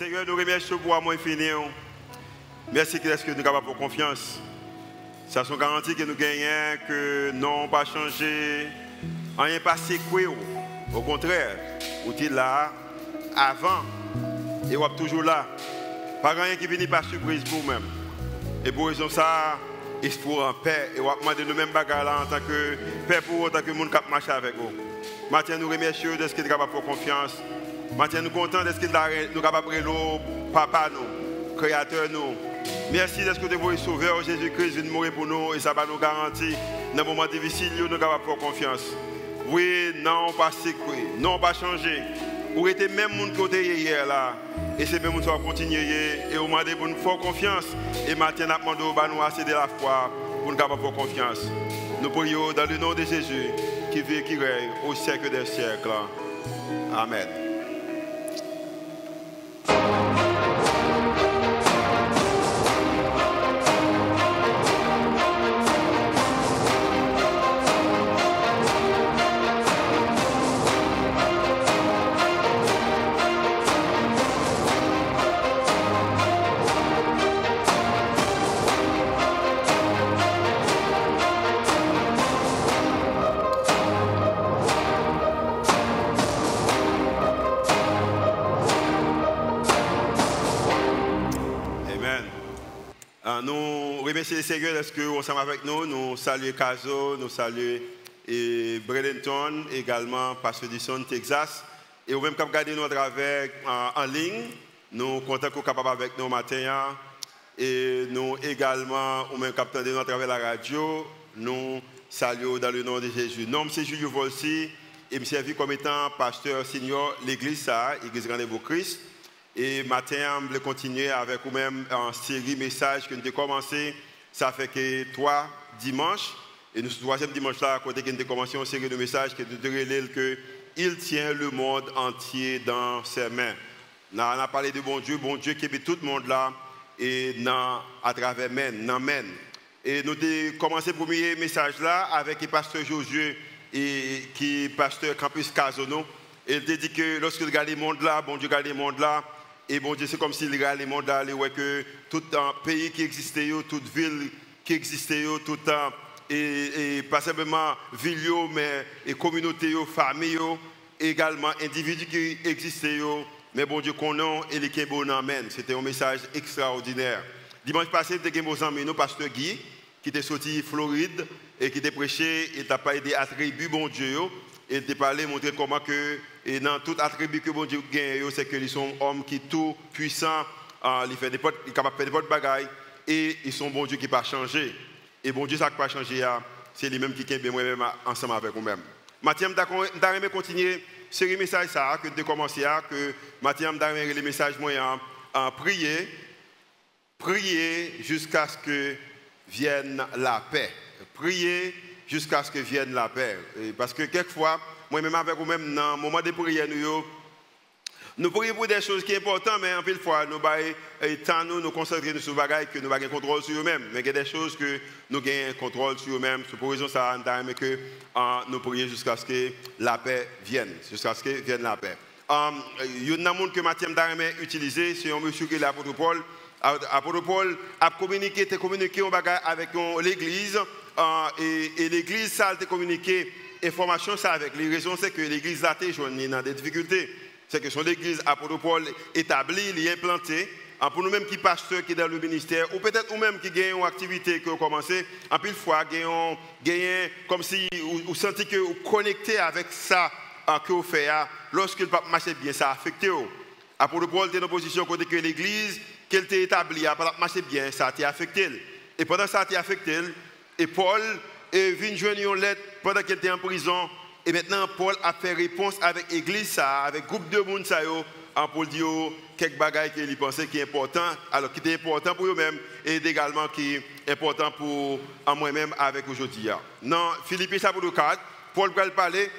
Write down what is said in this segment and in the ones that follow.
Seigneur, nous remercions pour l'amour infini. Merci que nous sommes capables de confiance. Ça sont garanties que nous gagnons, que nous n'avons pas changé, rien pas séqué. Au contraire, vous êtes là avant et vous êtes toujours là. Pas rien qui vient par surprise pour vous-même. Et pour raison ça, il faut en paix. Et vous demandez nous mêmes bagarres là en tant que paix pour vous, en tant que monde qui marche avec vous. Maintenant, nous remercions de ce qu'il est capable de faire confiance. Maintenant, nous sommes contents de ce qu'il est capable de faire papa, nous, créateur, nous. Merci de ce que vous sauver Jésus-Christ vient mourir pour nous et ça va nous garantir dans les moments difficiles, nous sommes capables de faire confiance. Oui, non, pas sécuré, non, pas changé. Vous êtes même monde côté hier là. Et c'est même monde qui va continuer et vous demandez pour nous faire confiance. Et maintenant, nous demandons nous assez de la foi pour nous capables de faire confiance. Nous prions dans le nom de Jésus qui vit et qui règne au siècle des siècles. Amen. Nous remercions le Seigneur parce que vous sommes avec nous. Nous saluons Caso, nous saluons Bradenton, également Pasteur Dixon, Texas. Et vous-même, quand vous regardez nous à travers en ligne, nous sommes contents que vous soyez capables avec nous matin. Et nous également, vous-même, quand vous regardez nous à travers la radio, nous saluons dans le nom de Jésus. Nom, c'est Julio Volsi et me servi comme étant pasteur senior l'église, l'église Rendez-vous Christ. Et matin, on va continuer avec vous-même en série message que nous avons commencé. Ça fait que 3 dimanches. Et nous, le 3e dimanche là, quand nous avons commencé une série de messages que nous avons que il tient le monde entier dans ses mains. On a parlé de bon Dieu qui est tout le monde là et à travers men. Et nous avons commencé le premier message là avec le pasteur Josué et qui est pasteur Campus Casono. Et il dit que lorsque regarde le monde là, bon Dieu regarde le monde là. Et bon Dieu, c'est comme s'il regarde le monde là, que tout pays qui existait, toute ville qui existait, tout et pas simplement ville, mais et communauté, famille, également individus qui existaient, mais bon Dieu qu'on a et les qui bon amen. C'était un message extraordinaire. Dimanche passé, nous avons un ami, pasteur Guy, qui était sorti de Floride et qui était prêché et t'a parlé des attributs bon Dieu. Et t'a parlé, montrer comment que et dans tout attribut que bon Dieu gagne, c'est que ils sont hommes qui tout puissants, ils sont capables de faire des bonnes bagailles et ils sont bon Dieu qui pas changé. Et bon Dieu ça qui pas changé, c'est lui même qui est bien moi-même ensemble avec vous-même. Mathieu, je continuer ce message ça que de commencer que Mathieu, je les messages moyens en prier jusqu'à ce que vienne la paix. Prier jusqu'à ce que vienne la paix. Parce que quelquefois, moi-même avec vous-même, dans le moment de prière, nous prions pour des choses qui sont importantes, mais en pile fois, nous concentrons sur des choses que nous avons contrôle sur eux-mêmes. Mais il y a des choses que nous avons contrôle sur eux-mêmes. C'est pour raison ça, que nous prions jusqu'à ce que la paix vienne. Jusqu'à ce que vienne la paix. Il y a un monde que Mathieu Darmé utilisé, c'est un monsieur qui est l'apôtre Paul. L'apôtre Paul a communiqué avec l'église. Et l'église, ça a communiqué information ça avec les raisons, c'est que l'église a été dans des difficultés. C'est que son l'église apôtre Paul établie, il est implanté. Pour nous-mêmes qui pasteurs qui sont dans le ministère, ou peut-être nous-mêmes qui gagnent une activité qui ont commencé, en pile fois, gagnent comme si vous sentez que vous connectez avec ça que vous faites. Lorsque le pape marche bien, ça a affecté. Apôtre Paul était dans une position côté que l'église qu'elle était établie, a marché bien, ça a été affecté. Et pendant ça a été affecté, et Paul vient joindre une lettre pendant qu'il était en prison. Et maintenant, Paul a fait réponse avec l'église, avec groupe de monde, pour dire quelques bagages qu'il pensait qui est important, alors qui était important pour eux-mêmes, et également qui est important pour moi-même avec aujourd'hui. Dans Philippiens chapitre 4, Paul va parler.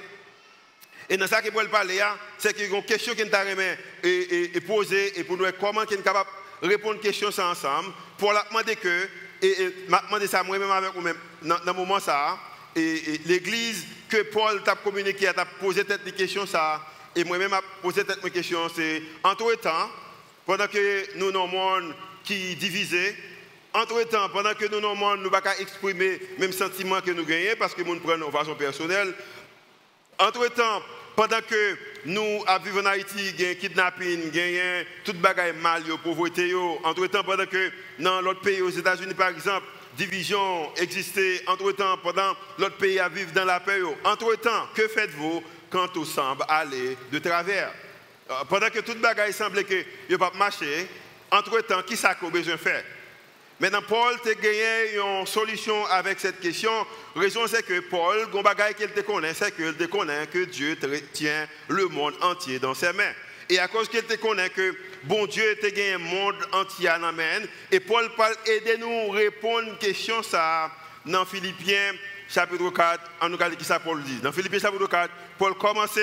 Et dans ça que Paul parle, c'est qu'il y a une question qui est posée, et pour nous, comment il est capable de répondre à cette question ensemble. Paul a demandé que, et m'a demandé ça moi-même avec vous-même, dans le moment ça, et l'église que Paul t'a communiqué, a posé cette question ça, et moi-même a posé cette question, c'est entre-temps, pendant que nous dans un monde qui est divisé, entre-temps, pendant que nous dans un monde, nous ne pouvons pas exprimer le même sentiment que nous gagnons parce que nous prenons de façon personnelle, entre-temps, pendant que nous vivons en Haïti, il y a un kidnapping, il y a tout bagaille mal, pauvreté. Entre-temps, pendant que dans l'autre pays, aux États-Unis par exemple, division existait. Entre-temps, pendant l'autre pays à vivre dans la paix. Entre-temps, que faites-vous quand tout semble aller de travers? Pendant que tout bagaille semblait que ne va pas marcher, entre-temps, qui ça qu'on a besoin de faire? Maintenant, Paul a gagné une solution avec cette question. La raison, c'est que Paul, qu'il te connaît, c'est qu'il te connaît que Dieu tient le monde entier dans ses mains. Et à cause qu'il te connaît que bon Dieu te gagné le monde entier en amène. Et Paul parle aider nous répondre à une question ça dans Philippiens chapitre 4. En nous regardant qui ça Paul dit. Dans Philippiens chapitre 4, Paul commence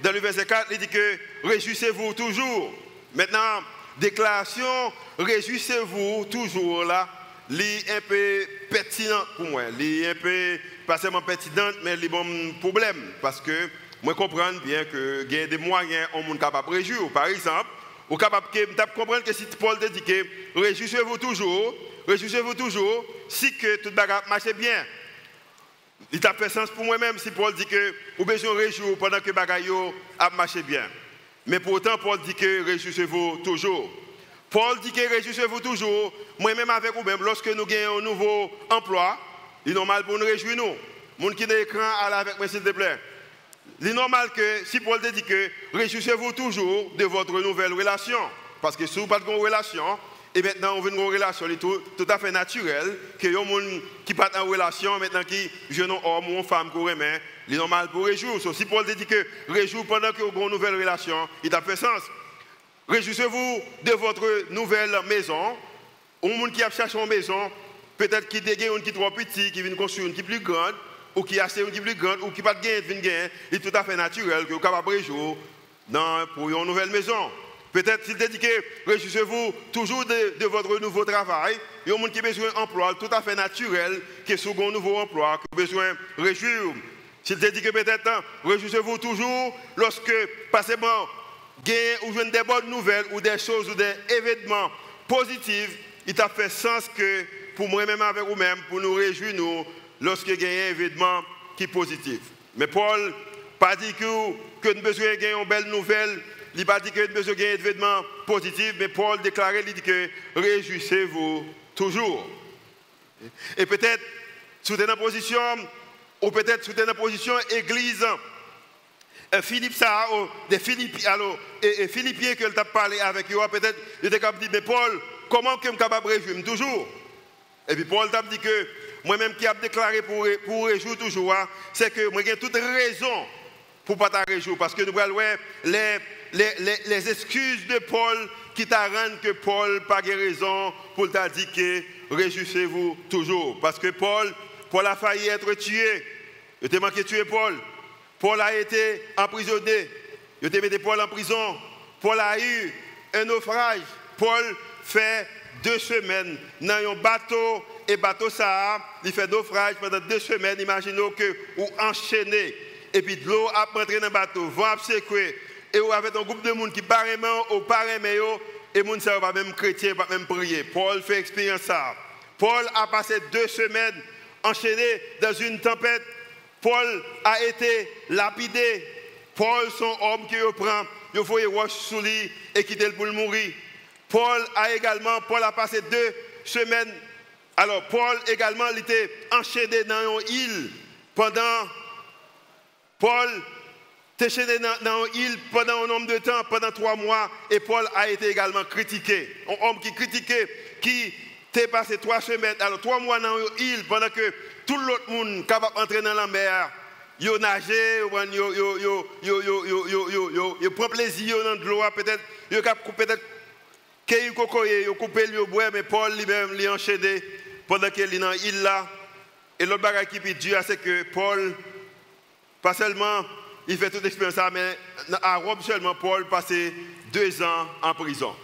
dans le verset 4, il dit que réjouissez-vous toujours. Maintenant, déclaration, réjouissez-vous toujours là, est un peu pertinent pour moi. Elle est un peu, pas seulement pertinente, mais elle est bon problème. Parce que moi, je comprends bien qu'il y a des moyens où on est capable de réjouir. Par exemple, on est capable de comprendre que si Paul te dit que réjouissez-vous toujours, si que tout le monde marche bien. Il a fait sens pour moi-même si Paul dit que vous avez besoin de réjouir pendant que les a marché bien. Mais pourtant, Paul dit que réjouissez-vous toujours. Paul dit que réjouissez-vous toujours. Moi-même avec vous-même, lorsque nous gagnons un nouveau emploi, il est normal pour nous réjouir. Les gens qui sont l'écran, allez avec moi s'il te plaît. Il est normal que si Paul te dit que réjouissez-vous toujours de votre nouvelle relation. Parce que si vous n'avez pas de relation, et maintenant on veut une relation tout à fait naturelle, que les gens qui partent en relation, maintenant qui jeune homme ou une femme qu'on remet, il est normal pour réjouir. Si Paul te dit que réjouir pendant que vous avez une nouvelle relation, il a fait sens. Réjouissez-vous de votre nouvelle maison. Un monde qui a cherché une maison, peut-être qui a une qui est trop petite, qui vient construire une qui est plus grande, ou qui a acheté une qui est plus grande, ou qui n'a pas de gain, il est tout à fait naturel que vous êtes capable de réjouir pour une nouvelle maison. Peut-être s'il te dit que réjouissez-vous toujours de votre nouveau travail. Il y a des gens qui ont besoin d'un emploi tout à fait naturel, qui est sur un nouveau emploi, qui ont besoin de réjouir. S'il te dit que peut-être réjouissez-vous toujours lorsque, passez-moi, ou jouez des bonnes nouvelles ou des choses ou des événements positifs, il t'a fait sens que pour moi-même avec vous-même, pour nous réjouir nous, lorsque il y a un événement qui est positif. Mais Paul n'a pas dit que nous avons besoin de belles nouvelles. Il n'a pas dit que nous avons besoin d'un événement positif, mais Paul déclarait, il dit que réjouissez-vous toujours. Et peut-être, sous une position, ou peut-être sous une position église, Philippe, ça, des Philippiens, et Philippiens que tu as parlé avec eux, peut-être, il était capable de dire, mais Paul, comment je suis capable de réjouir toujours? Et puis Paul t'a dit que moi-même qui a déclaré pour réjouir toujours, c'est que moi j'ai toute raison pour ne pas te réjouir. Parce que nous voyons les excuses de Paul qui t'a rendu que Paul n'a pas de raison pour te dire que réjouissez-vous toujours. Parce que Paul a failli être tué. Il était manqué de tuer Paul. Paul a été emprisonné. Il était mis Paul en prison. Paul a eu un naufrage. Paul fait 2 semaines dans un bateau. Et bateau ça, il fait naufrage pendant 2 semaines. Imaginez que vous enchaînez. Et puis de l'eau a rentré dans le bateau, vent a secoué. Et vous avez un groupe de monde qui pareillement ou pareillement, et les gens ne sont pas même chrétiens, pas même prier. Paul fait expérience ça. Paul a passé 2 semaines enchaîné dans une tempête. Paul a été lapidé. Paul, son homme qui le prend, il faut y roche sous lui et quitter le pour le mourir. Paul a passé 2 semaines. Alors, Paul également, il était enchaîné dans une île pendant. Paul était enchaîné dans une île pendant un nombre de temps, pendant 3 mois, et Paul a été également critiqué. Un homme qui critiquait, qui était passé 3 semaines, alors 3 mois dans une île, pendant que tout l'autre monde capable d'entrer dans la mer, il nager, il prend plaisir dans l'eau, peut-être, il qu'il coupé le bois, mais Paul lui-même l'a enchaîné pendant qu'il est dans l'île là. Et l'autre bagage qui est dur, c'est que Paul, pas seulement, il fait toute l'expérience, mais à Rome seulement, Paul passé 2 ans en prison.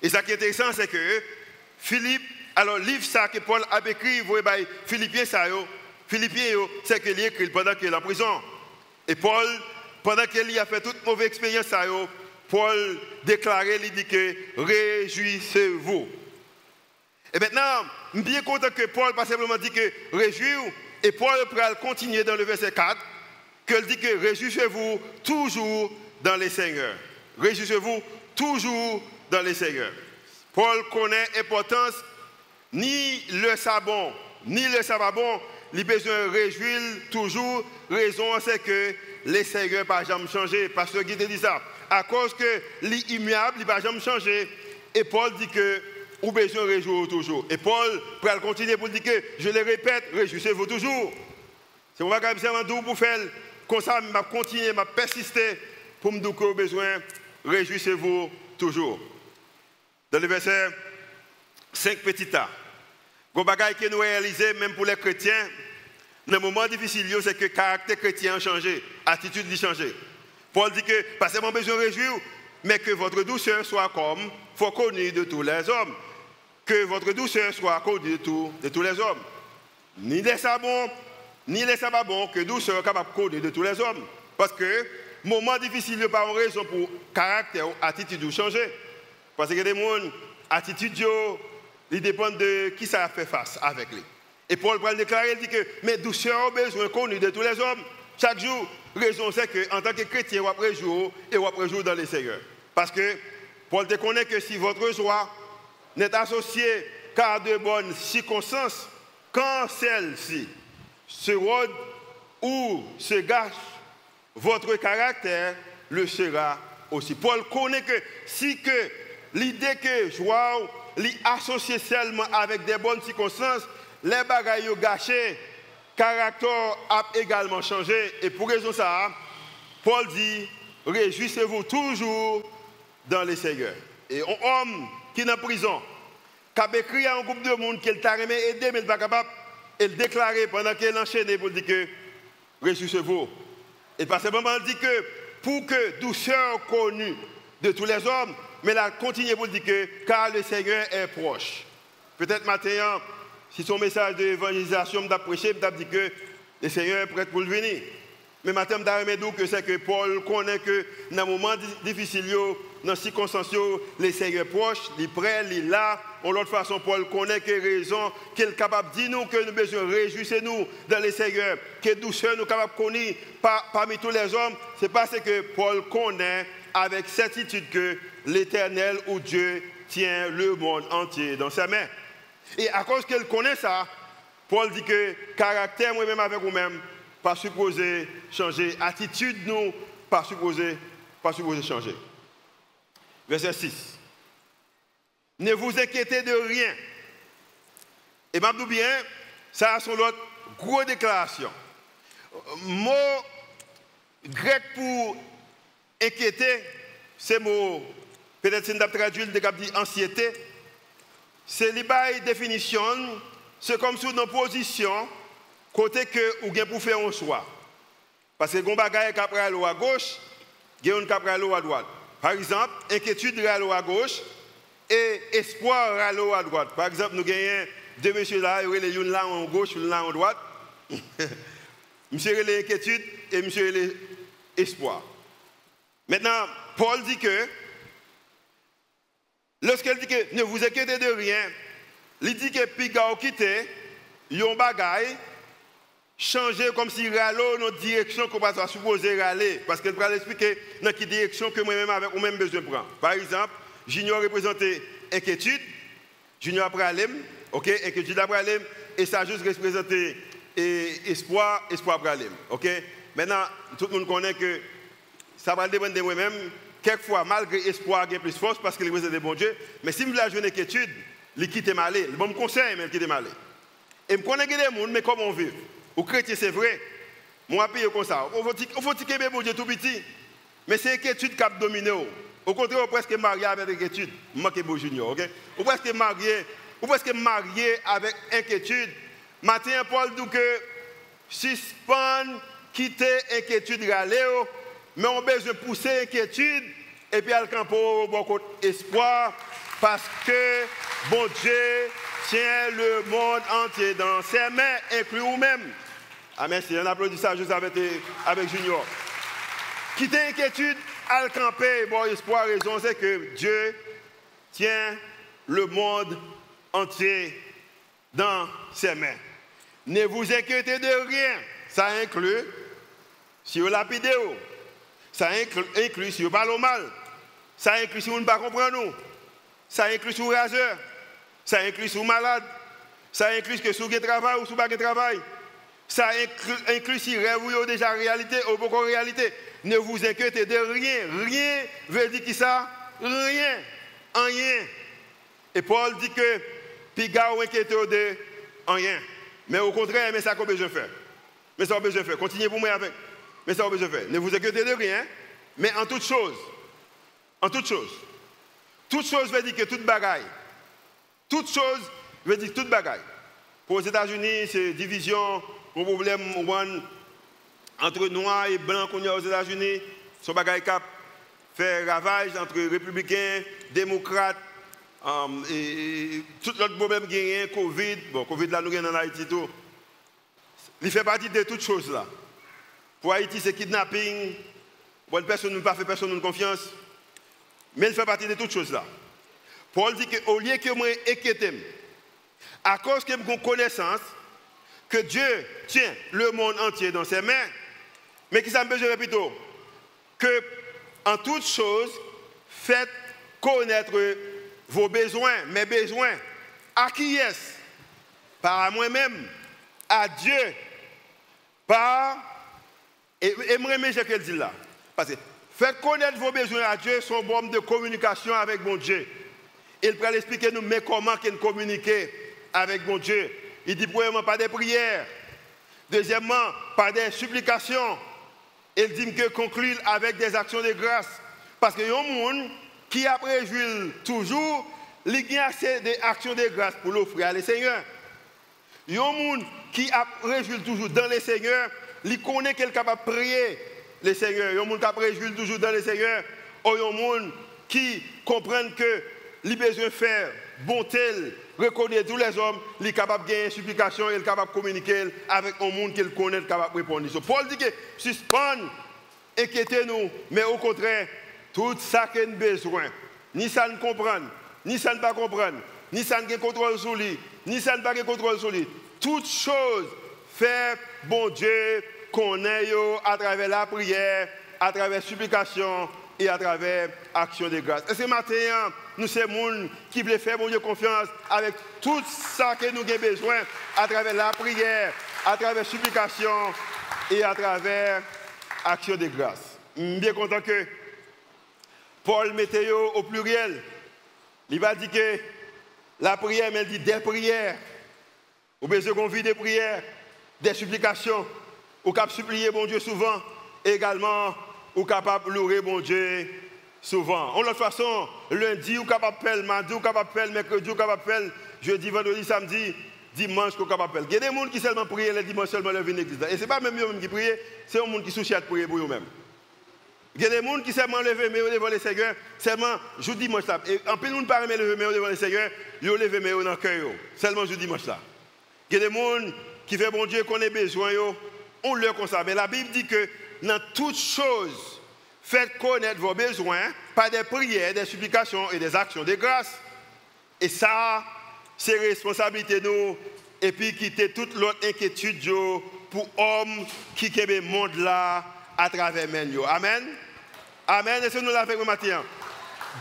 Et ce qui est intéressant, c'est que Philippe, alors, le livre ça que Paul a écrit, vous voyez, Philippiens, c'est qu'il écrit pendant qu'il est en prison. Et Paul, pendant qu'il a fait toute mauvaise expérience, Paul déclarait, il dit que réjouissez-vous. Et maintenant, je suis bien content que Paul pas simplement dit que réjouissez-vous. Et Paul va continuer dans le verset 4, qu'il dit que réjouissez-vous toujours dans les seigneurs. Réjouissez-vous toujours dans les seigneurs. Paul connaît l'importance, ni le sabbat bon, il a besoin de réjouir toujours. Raison, c'est que les seigneurs ne vont jamais changer. Parce que Guy dit ça. À cause que l'immuable, il ne va jamais changer. Et Paul dit que vous avez besoin de réjouir toujours. Et Paul va continuer pour dire que, je le répète, réjouissez-vous toujours. C'est pour ça que je vais pour faire comme ça, je vais continuer, je vais persister pour me dire que vous avez besoin de réjouissez-vous toujours. Dans le verset 5 petit a, le bagage que nous réalisons, même pour les chrétiens, dans le moment difficile, c'est que le caractère chrétien a changé, l'attitude a changé. Paul dit que, pas seulement besoin de réjouir, mais que votre douceur soit comme, faut connue de tous les hommes. Que votre douceur soit connue de tous les hommes. Ni les sabbats bons, que douceur soit capable de connaître de tous les hommes. Parce que, moment difficile, il n'y a pas de raison pour caractère, attitude changer. Parce que les gens, attitude, ils dépendent de qui ça fait face avec lui. Et Paul va le déclarer, il dit que mes douceurs ont besoin connus de tous les hommes. Chaque jour, raison c'est qu'en tant que chrétien, on va jour et on va jour dans les seigneurs. Parce que Paul te connaît que si votre joie n'est associée qu'à de bonnes circonstances, quand celle-ci se rôde ou se gâche, votre caractère le sera aussi. Paul connaît que si que l'idée que joie l'associer seulement avec des bonnes circonstances, les bagailles gâchés, caractère a également changé. Et pour raison ça, Paul dit, réjouissez-vous toujours dans les seigneurs. Et un homme qui est en prison, qui a écrit à un groupe de monde qu'il t'a aimé aider, mais il n'est pas capable, et déclarer pendant qu'il enchaîné pour dire que réjouissez-vous. Et pas simplement dit que pour que douceur connue de tous les hommes, mais là, continuez pour dire que car le Seigneur est proche. Peut-être maintenant, si son message d'évangélisation m'a prêché, m'a dit que le Seigneur est prêt pour le venir. Mais maintenant, je me dis que c'est que Paul connaît que dans les moments difficiles, dans les circonstances, le Seigneur est proche, il est prêt, il est là. De l'autre façon, Paul connaît que raison, qu'il est capable de dire nous que nous besoin réjouissez-nous dans le Seigneur, que douceur nous capable de connaître parmi tous les hommes. C'est parce que Paul connaît avec certitude que l'Éternel ou Dieu tient le monde entier dans sa main. Et à cause qu'elle connaît ça, Paul dit que caractère, moi-même avec vous-même, pas supposé changer. Attitude, nous, pas supposé changer. Verset 6. Ne vous inquiétez de rien. Et m'a dit bien, ça sont l'autre grosse déclaration. Mot grec pour inquiéter, c'est mot, peut-être si nous traduit le dit anxiété. C'est une définition, c'est comme sous nos positions, côté que ou bien pour faire un choix. Parce que les bagages qui à gauche, il y a un qui à droite. Par exemple, inquiétude à gauche et espoir à droite. Par exemple, nous avons deux messieurs là, il y a une là en gauche, une là en droite. Monsieur l'inquiétude et monsieur l'espoir. Maintenant, Paul dit que, lorsqu'il dit que ne vous inquiétez de rien, il dit que Piga quitté, yon bagay, changer comme si râlo dans direction qu'on va supposer râler. Parce qu'elle va expliquer dans quelle direction que moi-même avec ou même besoin de prendre. Par exemple, Junior représentait inquiétude, Junior après Alem, ok, inquiétude après Alem, et ça juste représenté espoir après Alem, ok. Maintenant, tout le monde connaît que ça va dépendre de moi-même. Quelquefois, malgré espoir, il y a plus de force parce qu'il représente le bon Dieu. Mais si je la jeune inquiétude, il quitte malé. Le bon conseil, mais il quitte malé. Et je connais des gens, mais comment on vit? Au chrétien, c'est vrai. Moi, je paye comme ça. Il faut que le bon Dieu tout petit. Mais c'est l'inquiétude qui a dominé. Au contraire, on presque marié avec inquiétude. Moi, je suis junior, ok? On presque marié avec inquiétude. Matin, Paul dit que suspendre, quitter inquiétude, râler. Mais on a besoin de pousser l'inquiétude et puis al campo beaucoup d'espoir parce que bon Dieu tient le monde entier dans ses mains, inclus vous-même. Ah merci, on applaudit ça juste avec Junior. Quitter l'inquiétude à le camper, bon espoir, raison, c'est que Dieu tient le monde entier dans ses mains. Ne vous inquiétez de rien. Ça inclut si vous lapidez, ça inclut si vous parlez mal, ça inclut si vous ne pas comprenez, ça inclut si vous raseur, ça inclut si vous malade, ça inclut que si vous avez travail ou si vous n'avez pas de travail, ça inclut si rêve ou déjà réalité ou pas réalité. Ne vous inquiétez de rien. Rien veut dire qui ça? Rien. Rien. Et Paul dit que Piga ou inquiété de rien. Mais au contraire, mais ça qu'on besoin faire. Mais ça qu'on besoin faire. Continuez pour moi avec. Mais ça qu'on besoin faire. Ne vous inquiétez de rien. Mais en toute chose. En toute chose. Toute chose veut dire que toute bagaille. Toute chose veut dire toute bagaille. Pour les États-Unis, c'est division, un problème entre noirs et blancs qu'on a aux États-Unis. Son bagaille cap fait ravage entre républicains, démocrates, et tout l'autre problème gagné, Covid. Bon, Covid là, nous avons en Haïti tout. Il fait partie de toutes choses là. Pour Haïti, c'est kidnapping. Bonne personne ne pas fait personne de confiance. Mais il fait partie de toutes choses là. Paul dit qu'au lieu que moi inquiéter, à cause que j'ai connaissance que Dieu tient le monde entier dans ses mains, mais qui ça me besoin plutôt que en toutes choses, faites connaître vos besoins, mes besoins. À qui est-ce? Pas à moi-même, à Dieu. Pas. Et moi, je qu'elle dit là. Parce que faites connaître vos besoins à Dieu, son bombe de communication avec mon Dieu. Il peut expliquer nous mais comment qu'il communique avec mon Dieu. Il dit premièrement pas des prières. Deuxièmement, pas des supplications. Il dit que conclure avec des actions de grâce. Parce qu'il y a un monde qui après réjouit toujours, il a assez d'actions de grâce pour l'offrir à le Seigneur. Il y a un monde qui réjouit toujours dans le Seigneur, il connaît qu'il est capable de prier le Seigneur. Il y a un monde qui réjouit toujours dans le Seigneur. Il y a un monde qui comprend que il a besoin de faire bonté, reconnaître tous les hommes, il est capable de gagner une supplication, il est capable de communiquer avec un monde qu'il connaît, il est capable de répondre. So, Paul dit que suspend, inquiétez-nous, mais au contraire, tout ça qu'on a besoin, ni ça ne comprend, ni ça ne pas comprendre, ni ça ne contrôle sur lui, ni ça ne pas contrôle sur lui. Toutes choses, fait bon Dieu qu'on ait à travers la prière, à travers la supplication et à travers l'action de grâce. Et ce matin, nous sommes des gens qui veulent faire bon Dieu confiance avec tout ça que nous avons besoin à travers la prière, à travers la supplication et à travers l'action de grâce. Je suis bien content que Paul mette au pluriel. Il va dire que la prière, mais il dit des prières. Vous avez besoin qu'on vit des prières, des supplications. Vous pouvez supplier bon Dieu souvent. Et également, vous êtes capable de louer bon Dieu souvent. En l'autre façon, lundi, vous êtes capable de faire, mardi, vous êtes capable de faire, mercredi, vous êtes capable de faire, jeudi, vendredi, samedi, dimanche, vous êtes capable de faire. Il y a des gens qui seulement prient le dimanche, seulement le venir à l'église. Et ce n'est pas même eux qui prient, c'est un monde qui soucie à prier pour eux-mêmes. Il y a des gens qui seulement lever mais devant le Seigneur, seulement jour dimanche là. Et en plus, nous ne parlons pas lever mais devant le Seigneur, ils lèvent mais dans le cœur, seulement jour dimanche là. Il y a des gens qui font bon Dieu qu'on ait besoin, on leur comme ça. Mais la Bible dit que dans toutes choses, faites connaître vos besoins par des prières, des supplications et des actions de grâce. Et ça, c'est responsabilité de nous. Et puis quitter toute l'autre inquiétude pour hommes qui quittent le monde là à travers nous. Amen. Amen. Et c'est nous l'avons fait matin.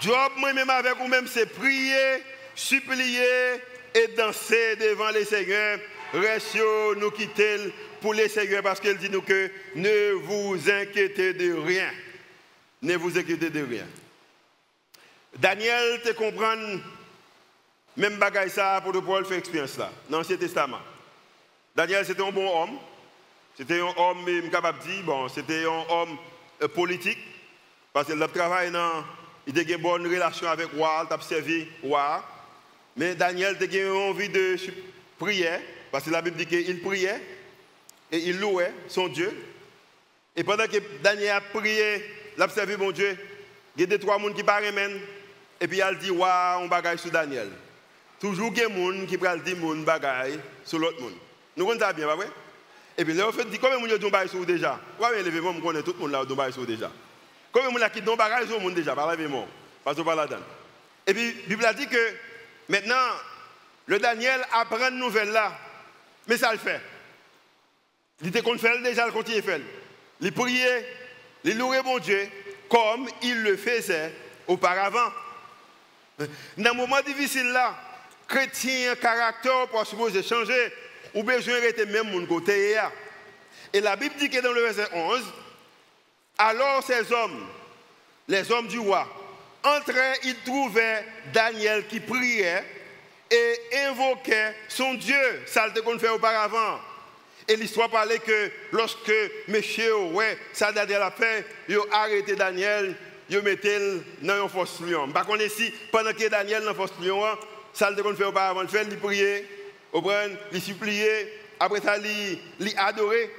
Job, moi-même avec vous-même, c'est prier, supplier et danser devant le Seigneur. Restons nous quitter pour le Seigneur parce qu'il dit nous que ne vous inquiétez de rien. Ne vous inquiétez de rien. Daniel te comprend même bagaille ça pour Paul faire expérience là dans l'Ancien Testament. Daniel c'était un bon homme. C'était un homme capable de dire bon, c'était un homme politique parce qu'il a travaillé il a une bonne relation avec le roi, il a servi le roi. Mais Daniel a eu envie de prier parce que la Bible dit qu'il priait et il louait son Dieu. Et pendant que Daniel a prié, il a servi mon Dieu, il y a deux, trois personnes qui parlent et puis il dit waouh, on bagaille sur Daniel. Toujours il y a des gens qui parlent dire mon bagaille sur l'autre monde. Nous connaissons bien, pas vrai? Et puis là, on fait dit combien de gens ont dit sur déjà? Combien de gens connaissent tout le monde là ont dit sur déjà? Comme on a quitté nos bagages au monde déjà, par la mort, parce qu'on parle là-dedans. Et puis, la Bible a dit que maintenant, le Daniel apprend une nouvelle là, mais ça le fait. Il était qu'on fait déjà, il continue à faire. Il priait, il louait bon Dieu, comme il le faisait auparavant. Dans un moment difficile là, chrétien, caractère pour supposer changer, ou besoin de même mon côté. Et la Bible dit que dans le verset 11, alors ces hommes, les hommes du roi, entraient, ils trouvaient Daniel qui priait et invoquait son Dieu, ça le qu'on fait auparavant. Et l'histoire parlait que lorsque monsieur, ouais, ça a la paix, ils ont arrêté Daniel, ils ont mis dans une force lion. Par contre, ici, pendant que Daniel dans une force lion, ça le qu'on fait auparavant, il priait, il suppliait, après ça, il adorait.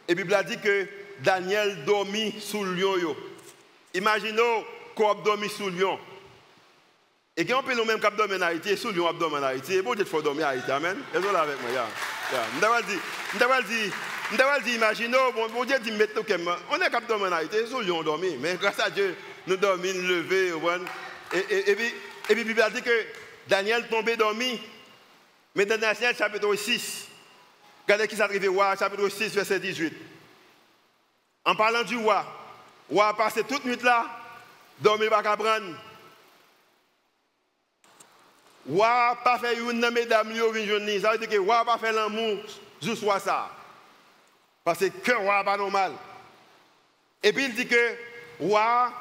Et la Bible a dit que Daniel dormit sous le lion. Imaginez qu'on a dormi sous le lion. Et quand on peut nous même cap dormir en Haïti, sous le lion, on dormir en Haïti. Et bon Dieu, il faut dormir en Haïti. Amen. Et là avec moi. Je dis, imaginez, bon Dieu dit, mettez on est cap dormir en Haïti, sous le lion, on dormi. Mais grâce à Dieu, nous dormons, nous levons. Et puis, la Bible a dit que Daniel tombait dormi. Mais dans Daniel chapitre 6, regardez qui s'est arrivé, chapitre 6, verset 18. En parlant du roi a passé toute nuit là, dormir pas qu'à prendre. Roi pas fait une mesdames lui ça veut dire que roi pas fait l'amour juste ça. Parce que roi pas normal. Et puis il dit que roi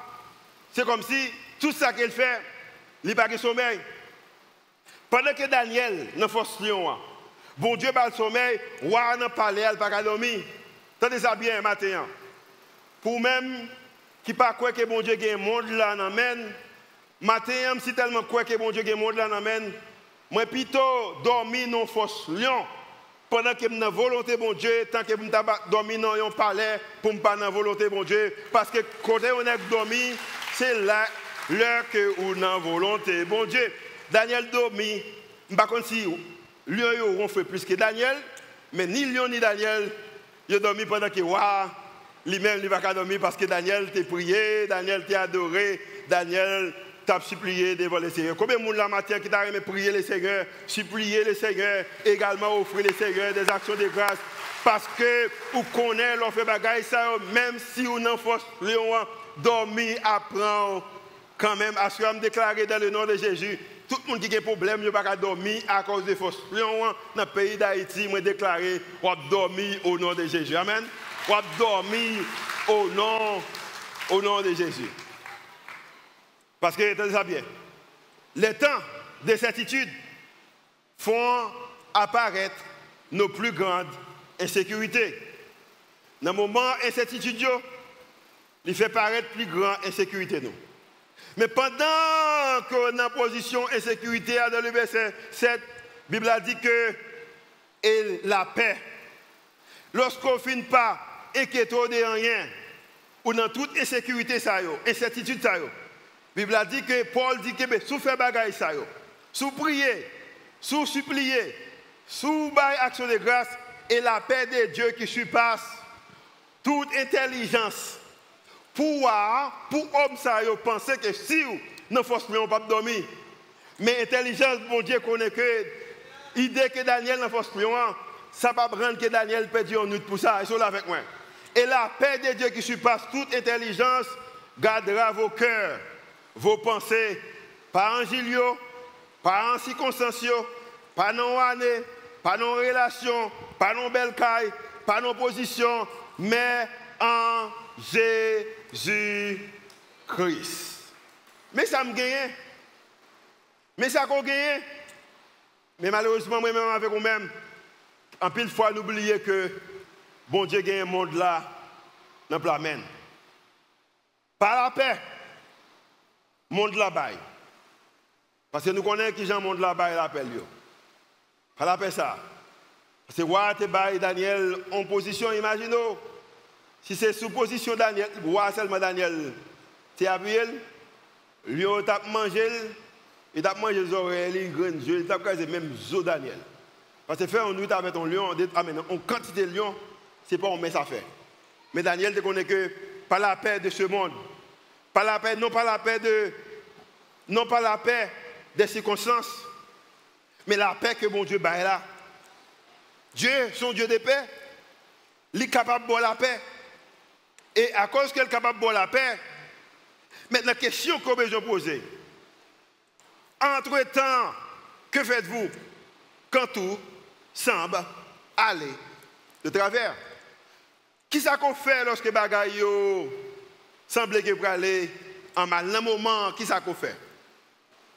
c'est comme si tout ça qu'il fait, il pas de sommeil. Pendant que Daniel dans force lion, bon Dieu pas le sommeil, roi n'a pas l'air pas dormir. Tenez ça bien matin. Pour même qui pas croire que bon Dieu gagne monde là n'amène. Matin, si tellement croire que bon Dieu gagne monde là n'amène. Moi plutôt dormir dans force lion pendant que dans volonté bon Dieu tant que me dormir dans un palais pour me pas dans volonté bon Dieu parce que côté on est dormi c'est là l'heure que ou dans volonté bon Dieu. Daniel dormi, par contre si lion on fait plus que Daniel, mais ni lion ni Daniel, il dormi pendant que lui-même, il ne va pas dormir parce que Daniel t'a prié, Daniel t'a adoré, Daniel t'a supplié devant le Seigneur. Combien de monde la matin qui t'a aimé prier le Seigneur, supplier le Seigneur, également offrir le Seigneur des actions de grâce parce que vous connaissez l'on fait bagaille ça, même si on en force, dormir, apprendre, quand même, assurément me déclarer dans le nom de Jésus. Tout le monde qui a des problèmes, il ne peut pas dormir à cause des forces. Dans le pays d'Haïti, je déclaré, on dormir au nom de Jésus. Amen. On dormir au nom de Jésus. Parce que, tenez ça bien, les temps de certitude font apparaître nos plus grandes insécurités. Dans le moment incertitude, il fait paraître plus grande insécurité. Nous. Mais pendant qu'on est en position insécurité, dans le verset 7, la Bible a dit que et la paix, lorsqu'on ne finit pas inquiéter de rien, ou dans toute insécurité, incertitude, la Bible a dit que Paul dit que sous faire bagaille, sous prier, sous supplier, sous bailler action de grâce, et la paix de Dieu qui surpasse toute intelligence. Pour homme ça penser que si nous forcément pas dormir mais intelligence bon Dieu connaît que idée que Daniel n'a forcément ça pas prendre que Daniel perdit une nuit pour ça ils sont là avec moi et la paix de Dieu qui surpasse toute intelligence gardera vos cœurs vos pensées pas en gilio pas en circonstances pas en année pas en relation pas en belle caille pas en position mais en Jésus-Christ. Mais ça me gagne. Mais ça qu'on gagne. Mais malheureusement, moi-même avec vous-même, en pile fois, nous oublions que bon Dieu gagne un monde là, dans le plan. Par la paix, monde là-bas. Parce que nous connaissons qui Jean monde là-bas l'appelle. Par la paix ça. Parce que roi Daniel en position, imaginez. Si c'est sous position Daniel, roi seulement Daniel, tu as appuyé, lui t'a mangé, il t'a mangé les oreilles, les graines, il t'a casé même zo Daniel. Parce que faire un nuit avec un lion, en quantité de lion, c'est pas on met ça fait. Mais Daniel te connaît que par la paix de ce monde, Pas la paix, non pas la paix des circonstances, mais la paix que mon Dieu bat là. Dieu, son Dieu de paix, il est capable de la paix. Et à cause qu'il est capable de la paix, maintenant, la question que je poser. Entre-temps, que faites-vous quand tout semble aller de travers? Qui ça qu'on fait lorsque les bagailles semblent que pour aller en mal? Dans le moment, qui ça qu'on fait?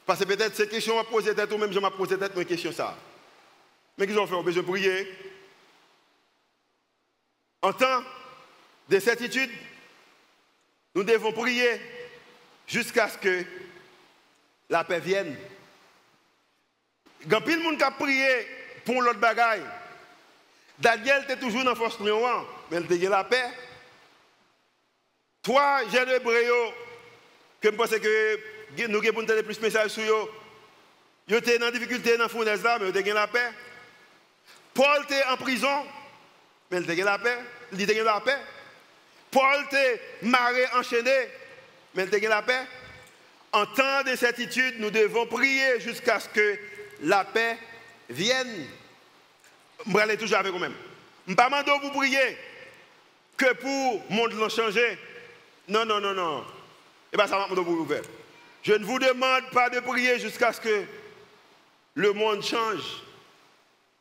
Parce que peut-être ces questions à poser tête ou même je m'ai posé tête une question ça. Mais qu'ils ont fait, on besoin de prier. En temps de certitude, nous devons prier jusqu'à ce que la paix vienne. Il y a pile de monde qui a prié pour l'autre bagaille. Daniel était toujours dans la force lion, mais il a la paix. Toi, j'ai le bréau, que je pense que nous avons plus de messages sur eux. Ils étaient dans la difficulté dans la fournaise là, mais ils ont la paix. Paul était en prison, mais il a la paix. Il a la paix. Paul était maré enchaîné, mais il a la paix. En temps de certitude, nous devons prier jusqu'à ce que la paix vienne. Je vais aller toujours avec vous-même. Je ne vais pas vous prier que pour le monde changer. Non, non, non, non. Et bien, ça va vous faire. Je ne vous demande pas de prier jusqu'à ce que le monde change.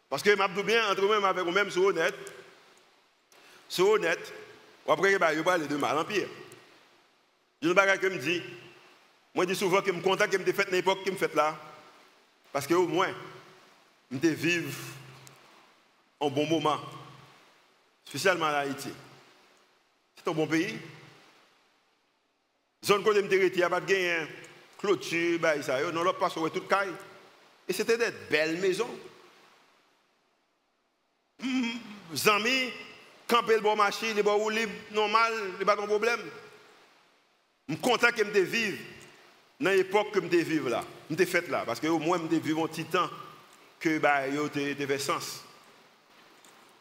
Parce que je m'abdou bien entre vous-même avec vous-même, c'est honnête. C'est honnête. Après, je vais parler de mal en pire. Je ne sais pas ce que je me dis. Moi, je dis souvent que je me contacte, que je me fait l'époque que je me fait là. Parce qu'au moins, je me vivre un bon moment. Spécialement en Haïti. C'est un bon pays. Zone côté de il n'y a pas de gain, clôture, ça. Non, là, pas sur toute caille. Et c'était des belles maisons. Amis, camper le bon marché, les bons libres, normal, il n'y a pas de problème. Je suis content que je vive dans l'époque que je vive là. Je suis fait là. Parce que au moins, je vive un petit temps que je fait sens.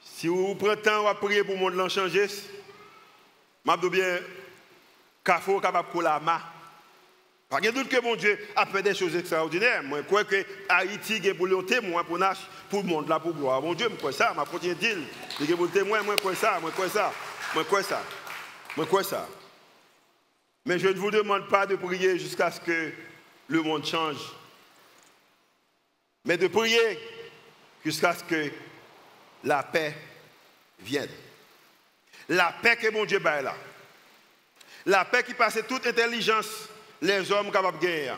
Si vous prenez le temps à prier pour le monde changer, je dis bien, qu'il est capable de la main. Pas de doute que mon Dieu a fait des choses extraordinaires. Moi, je crois que Haïti est pour le témoin, pour le monde, là, pour gloire. Mon Dieu, je crois ça, je continue de dire. Je suis pour le témoin, moi, je crois ça, moi, je crois ça, moi, je crois ça, moi, je crois ça. Mais je ne vous demande pas de prier jusqu'à ce que le monde change. Mais de prier jusqu'à ce que la paix vienne. La paix que mon Dieu bat là. La paix qui passe toute intelligence, les hommes capables de gagner.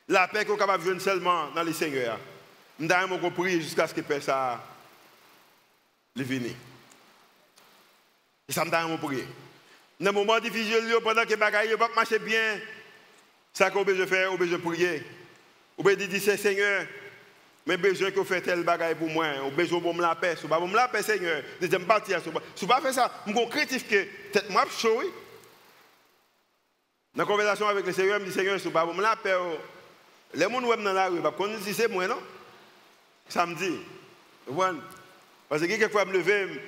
La paix qui est capable de venir seulement dans les seigneurs. Nous avons prié jusqu'à ce que paix ça vienne. Et ça nous avons prié. Dans le moment difficile, pendant que les bagailles ne marchent pas bien, ça qu'on besoin de faire, on besoin de prier. On besoin de dire, Seigneur, mais besoin que vous faites tel bagaille pour moi. On besoin de me la paix. Si vous ne me la paix, Seigneur, deuxième partie, si vous ne pas faire ça, je suis critique que peut-être moi, je suis chaud. Dans la conversation avec le Seigneur, je me dis, Seigneur, si vous ne me la paix, les gens qui sont dans la rue, ils ne si c'est moi, non? Samedi. Parce que quelquefois, je me lève,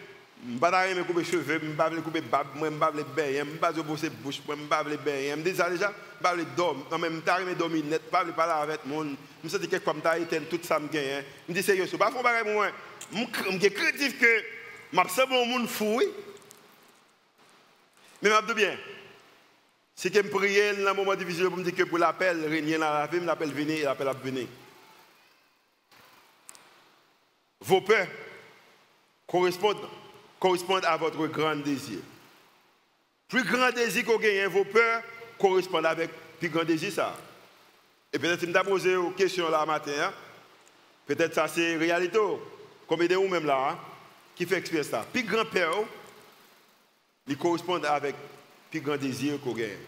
je ne vais pas me couper les cheveux, je ne vais pas me couper les babes, je ne vais pas me baigner, je ne vais pas me bosser la bouche, je ne vais pas me baigner. Je me dis ça déjà, je ne vais pas dormir. Non, mais je ne vais pas dormir net, je ne vais pas parler avec le monde. Je me dis quelquefois, je vais éteindre tout ça. Je me dis, Seigneur, si vous ne faites pas pour moi, je suis critique que je suis un monde fou. Mais je dis bien. Si je prie dans un moment difficile pour me dire que pour l'appel, régner dans la vie, l'appel venir et l'appel à venir. Vos peurs correspondent à votre grand désir. Plus grand désir qu'on gagne, vos peurs correspondent avec plus grand désir ça. Et peut-être que je me posé une question là matin. Hein? Peut-être ça c'est réalité. Comme de vous même là, hein? Qui fait expérience ça. Plus grand peur, ils correspondent avec plus grand désir qu'on gagne.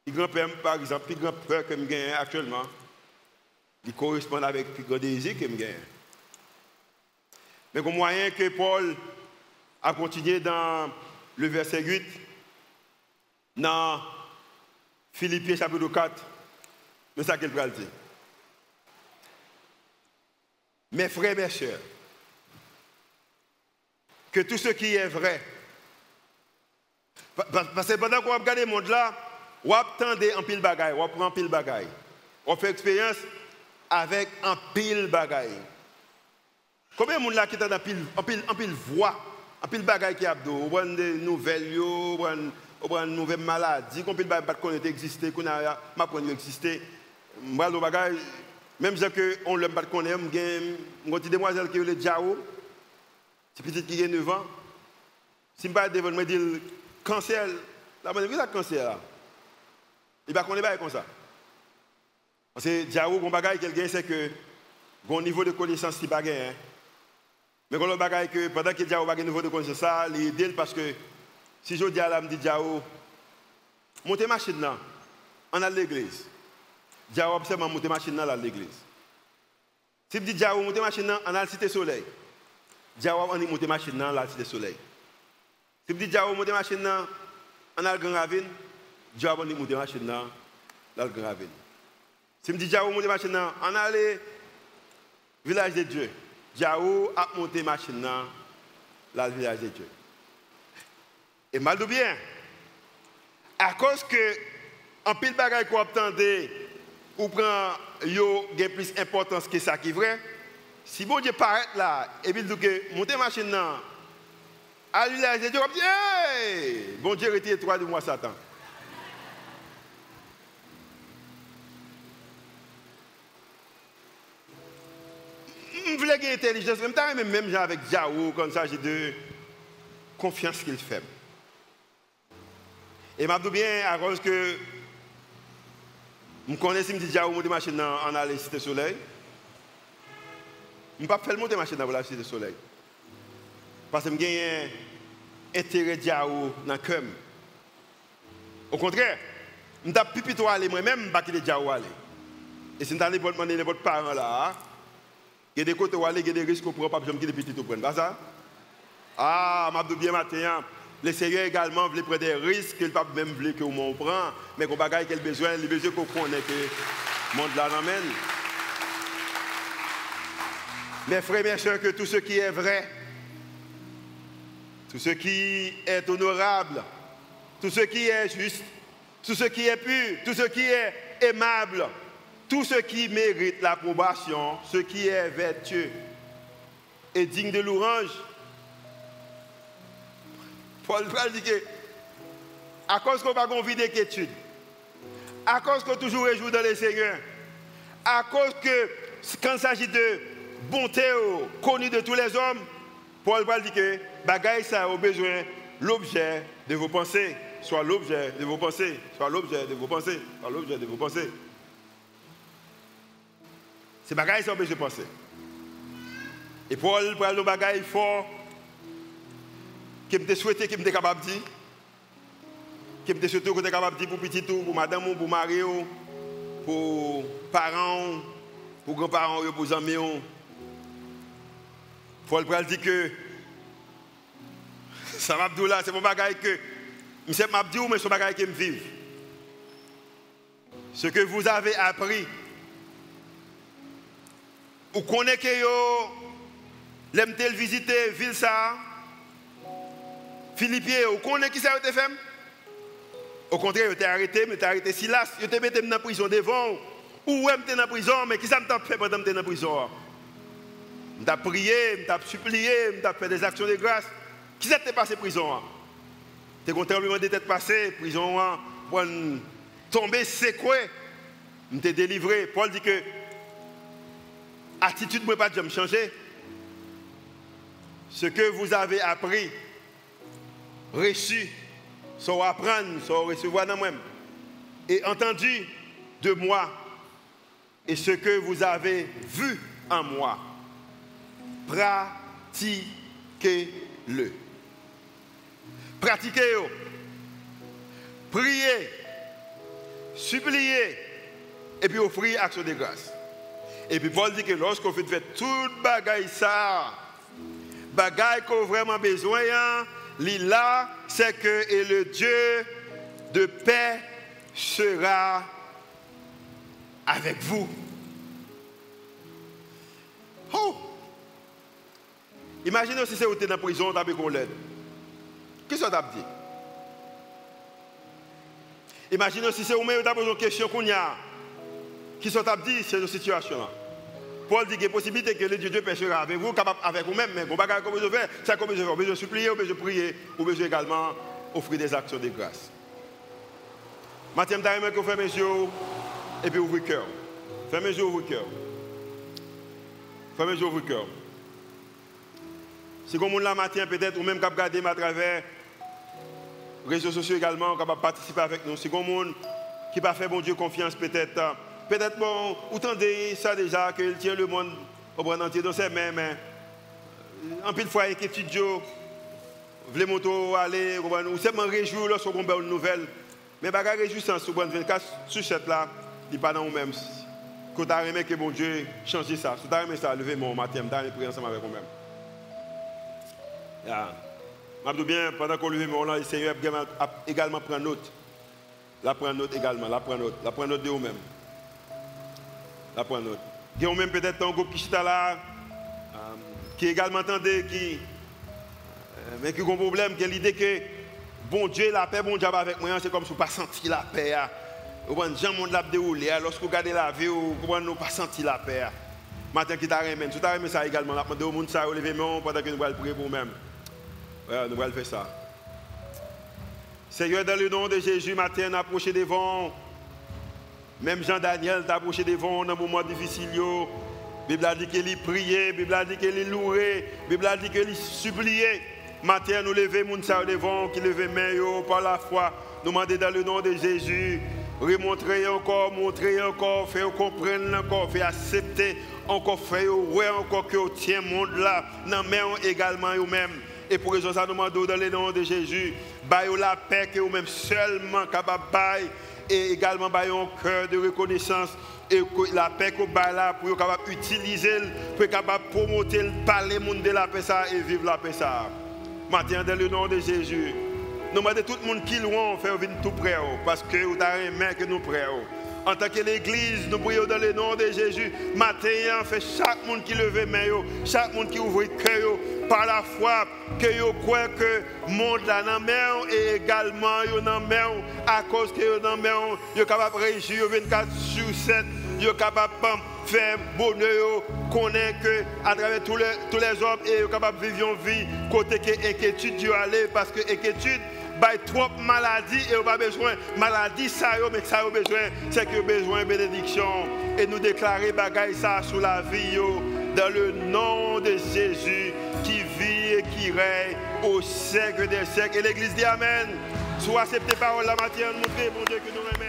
Plus grand peur, par exemple, plus grand peur que je gagne actuellement, ils correspondent avec plus grand désir que je gagne. Mais comme moyen que Paul a continué dans le verset 8, dans Philippiens chapitre 4, c'est ça qu'il va dire. Mes frères, mes sœurs, que tout ce qui est vrai, Parce que pendant qu'on regarde le monde là, on attend en pile bagaille, on prend pile bagaille. On fait expérience avec un pile bagaille. Combien de monde là qui est en pile voix, en pile bagaille qui a abdo, on prend des nouvelles, on prend une nouvelle maladie, qu'on pile bagaille pas connaître exister, qu'on a pas connaître exister. Moi le bagaille même si on l'aime pas connaître, une petite demoiselle qui est le Diao, c'est petite qui a 9 ans. Si je ne devant me dire cancer, la bonne vie là cancer là. Il va connaître pas comme ça. Parce que Diao bon bagaille quelqu'un c'est que bon niveau de connaissance qui pas gain. Mais quand le bagaille que pendant que Diao pas niveau de connaissance ça, il aide parce que si je dis à la me dit Diao montez machine là, on a l'église. Diao observe monter machine là à l'église. Si je dis Diao monter machine là, on a la cité soleil. Diao on monter machine là à la cité soleil. Si je dis Diao monter machine là, on a le Grand Ravine. Diao on monter machine là dans le Grand Ravine. Si je dis Diao monter machine là, on a le village de Dieu. Diao a monté machine là dans le village de Dieu. Et mal de bien. À cause que en pile bagaille qu'on attendait ou prend yo gain plus importance que ça qui est vrai. Si bon Dieu paraît là et puis dit que monter machine là à l'usage de Dieu, on dit hey! Bon Dieu retire 3 de moi Satan. Je voulais gagner intelligence, même avec Diao comme ça j'ai de confiance qu'il fait. Et m'a dit bien à cause que je connais si je dis Diao monter machine en aller cité soleil. Je ne peux pas faire monter machine pour la cité soleil. Parce que j'ai un intérêt Diao dans le cœur. Au contraire, je ne peux pas aller moi-même, je ne peux pas Diao aller. Et si je ne peux pas demander votre parent là, il y a des côtés où aller, il y a des risques pour ne pas me quitter petit tout prendre. Pas ça? Ah, je bien matin. Le Seigneur également veut prendre des risques qu'il ne peut pas même vouloir que on prend, mais qu'on bagaille qu'il a besoin, il a besoin qu'on connaisse que le monde là l'emmène. Mes frères, mes soeurs, que tout ce qui est vrai, tout ce qui est honorable, tout ce qui est juste, tout ce qui est pur, tout ce qui est aimable, tout ce qui mérite l'approbation, ce qui est vertueux et digne de louange. Paul dit que, à cause qu'on va convider d'études, à cause qu'on toujours réjouit dans les Seigneurs, à cause que, quand il s'agit de bonté connue de tous les hommes, Paul dit que, bagaille ça a besoin l'objet de vos pensées, soit l'objet de vos pensées, soit l'objet de vos pensées, soit l'objet de vos pensées. C'est bagaille ça a besoin de penser. Et Paul parle de bagaille fort, qui me souhaité, qui me capable de dire, qui me souhaité, que capable de dire pour petit tout, pour madame, pour mari, pour parents, pour grands-parents, pour amis. Paul dit que ça m'a dit là, c'est mon bagage que je m'a dit, mais c'est mon bagage qui me vive. Ce que vous avez appris, vous connaissez que vous l'aimez visiter ville ça. Philippiens, vous connaissez qui ça a été fait? Au contraire, vous avez arrêté, mais vous avez arrêté Silas, vous avez mis dans la prison devant, ou vous êtes dans la prison, mais qui ça m'a fait pendant que vous êtes dans la prison? Vous avez prié, vous avez supplié, vous avez fait des actions de grâce. Qui ça t'est passé prison? Vous avez tremblement de tête passé, prison, pour tomber, secoué, vous avez délivré. Paul dit que l'attitude ne peut pas jamais changer. Ce que vous avez appris, reçu, soit apprendre, soit recevoir dans moi-même, et entendu de moi, et ce que vous avez vu en moi, pratiquez-le. Pratiquez-le. Priez, suppliez, et puis offrir action de grâce. Et puis Paul dit que lorsqu'on fait toute bagaille ça, bagaille qu'on a vraiment besoin, là, c'est que et le Dieu de paix sera avec vous. Oh! Imaginez si c'est où tu es dans la prison, tu as besoin de l'aide. Qu'est-ce que tu as dit? Imaginez si c'est vous-même qui avez posé une question qu'on y a, qui sont à dire c'est une situation là. Paul dit qu'il y a une possibilité que le Dieu pêchera avec vous, capable avec vous-même, mais vous ne pouvez pas faire, c'est comme je fais. Vous besoin supplier, vous besoin prier, vous besoin également offrir des actions de grâce. Maintenant, je vais vous faire mes yeux et puis ouvrir le cœur. Fermez les yeux, ouvrez le cœur. Fermez les yeux, ouvrez le cœur. Si vous avez la matin, peut-être, ou même regarder à travers les réseaux sociaux également, capable participer avec nous. Si vous avez qui va faire bon Dieu confiance, peut-être, bon, vous entendez ça déjà, qu'il tient le monde au bras entier dans ses mains, mais en pile fois, inquiétude, vous voulez moto aller, ou seulement réjouir lorsque vous avez une nouvelle. Mais bagarre réjouissance, vous avez 24 sur 7 là, il n'est pas dans vous-même. Quand vous avez aimé que bon Dieu change ça, si vous avez aimé ça, levez-moi au matin, vous avez prié ensemble avec vous-même. Je dis bien, pendant qu'on lève mon le Seigneur a également prendre note. La prendre note également, la prendre note de vous-même. La prendre note. Il y a même peut-être un groupe qui est là, qui également entendait, mais qui a un problème, qui a l'idée que bon Dieu, la paix, bon Dieu avec moi, c'est comme si vous ne pas senti la paix. Vous voyez, les gens ont déroulé. Lorsque vous regardez la vie, vous ne pas senti la paix. Maintenant, qui t'a remis, si tu as remis ça également, la demande au monde ça, lever moi pendant que nous allons prier pour nous-mêmes. Nous allons faire ça. Seigneur, dans le nom de Jésus, matin, approché devant. Même Jean-Daniel t'a approché devant dans un moment difficile. La Bible a dit qu'il priait, la Bible a dit qu'il louait, la Bible a dit qu'il suppliait. Matin, nous levons moun sa devant, qui levait main par la foi. Nous demandons dans le nom de Jésus, remontrer encore, montrer encore, faire comprendre encore, faire accepter encore, faire ouais encore que vous tient le monde là, dans main également vous-même. Et pour raison ça, nous demandons dans le nom de Jésus, baillez la paix que vous-même seulement capable de bailler, et également baillez un cœur de reconnaissance. Et la paix que vous baillez là, pour être capable d'utiliser, pour être capable de promouvoir, parler le monde de la paix ça et vivre la paix ça. Maintenant, dans le nom de Jésus, nous demandons tout le monde qui loin, faire venir tout près, parce que vous avez une main que nous prions. En tant que l'Église, nous prions dans le nom de Jésus. Matin, fait chaque monde qui lève main, chaque monde qui ouvre le cœur, par la foi, que vous croyez que le monde là dans main et également dans main, à cause que vous dans main, vous êtes capable de réagir 24 sur 7, vous êtes capable de faire bonheur, connaître que à travers tous les hommes et vous êtes capable de vivre une vie côté que l'inquiétude doit aller, parce que l'inquiétude by trop maladie et on pas besoin maladie ça mais ça a besoin c'est que besoin bénédiction et nous déclarer bagaille ça sur la vie dans le nom de Jésus qui vit et qui règne au siècle des siècles et l'église dit amen. Soit acceptez parole la matière montrer mon Dieu que nous aimons.